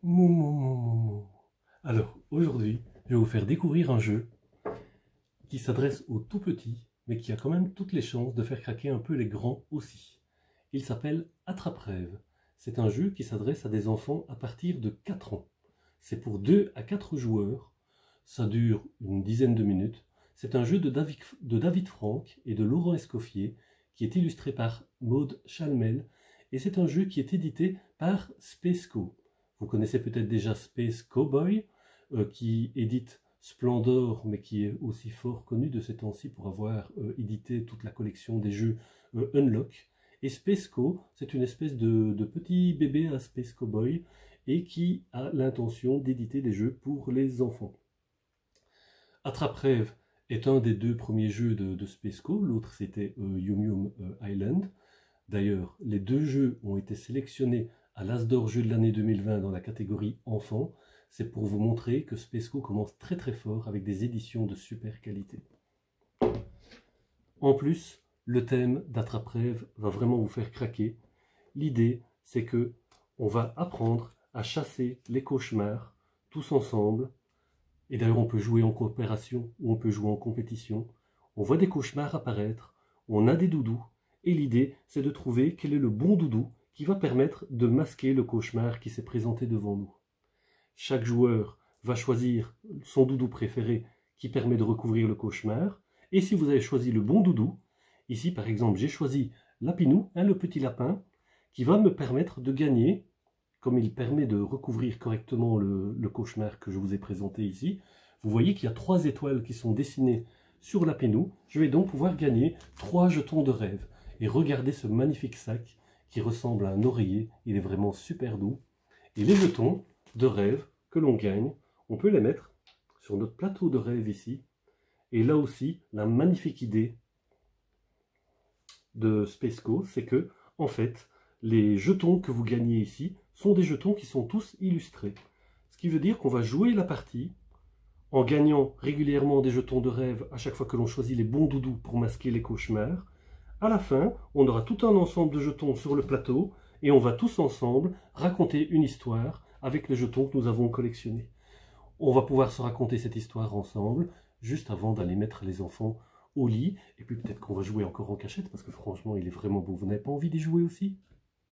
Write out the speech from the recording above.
Mou, mou, mou, mou, mou. Alors, aujourd'hui, je vais vous faire découvrir un jeu qui s'adresse aux tout petits, mais qui a quand même toutes les chances de faire craquer un peu les grands aussi. Il s'appelle Attrape-Rêve. C'est un jeu qui s'adresse à des enfants à partir de 4 ans. C'est pour 2 à 4 joueurs. Ça dure une dizaine de minutes. C'est un jeu de David Franck et de Laurent Escoffier, qui est illustré par Maud Chalmel, et c'est un jeu qui est édité par Spesco. Vous connaissez peut-être déjà Space Cowboy, qui édite Splendor, mais qui est aussi fort connu de ces temps-ci pour avoir édité toute la collection des jeux Unlock. Et Spesco, c'est une espèce de petit bébé à Space Cowboy, et qui a l'intention d'éditer des jeux pour les enfants. Attrape-Rêve est un des 2 premiers jeux de Spesco, l'autre c'était Yum Yum Island. D'ailleurs, les 2 jeux ont été sélectionnés à l'As d'Or Jeu de l'année 2020 dans la catégorie enfant. C'est pour vous montrer que Spesco commence très très fort avec des éditions de super qualité. En plus, le thème d'Attrape-Rêve va vraiment vous faire craquer. L'idée, c'est que on va apprendre à chasser les cauchemars tous ensemble. Et d'ailleurs, on peut jouer en coopération ou on peut jouer en compétition. On voit des cauchemars apparaître, on a des doudous. Et l'idée, c'est de trouver quel est le bon doudou qui va permettre de masquer le cauchemar qui s'est présenté devant nous. Chaque joueur va choisir son doudou préféré qui permet de recouvrir le cauchemar. Et si vous avez choisi le bon doudou, ici par exemple j'ai choisi Lapinou, le petit lapin, qui va me permettre de gagner, comme il permet de recouvrir correctement le cauchemar que je vous ai présenté ici. Vous voyez qu'il y a 3 étoiles qui sont dessinées sur Lapinou. Je vais donc pouvoir gagner 3 jetons de rêve. Et regardez ce magnifique sac qui ressemble à un oreiller, il est vraiment super doux. Et les jetons de rêve que l'on gagne, on peut les mettre sur notre plateau de rêve ici. Et là aussi, la magnifique idée de Spesco, c'est que, en fait, les jetons que vous gagnez ici sont des jetons qui sont tous illustrés. Ce qui veut dire qu'on va jouer la partie en gagnant régulièrement des jetons de rêve à chaque fois que l'on choisit les bons doudous pour masquer les cauchemars. À la fin, on aura tout un ensemble de jetons sur le plateau et on va tous ensemble raconter une histoire avec les jetons que nous avons collectionnés. On va pouvoir se raconter cette histoire ensemble juste avant d'aller mettre les enfants au lit. Et puis peut-être qu'on va jouer encore en cachette parce que franchement, il est vraiment beau. Vous n'avez pas envie d'y jouer aussi ?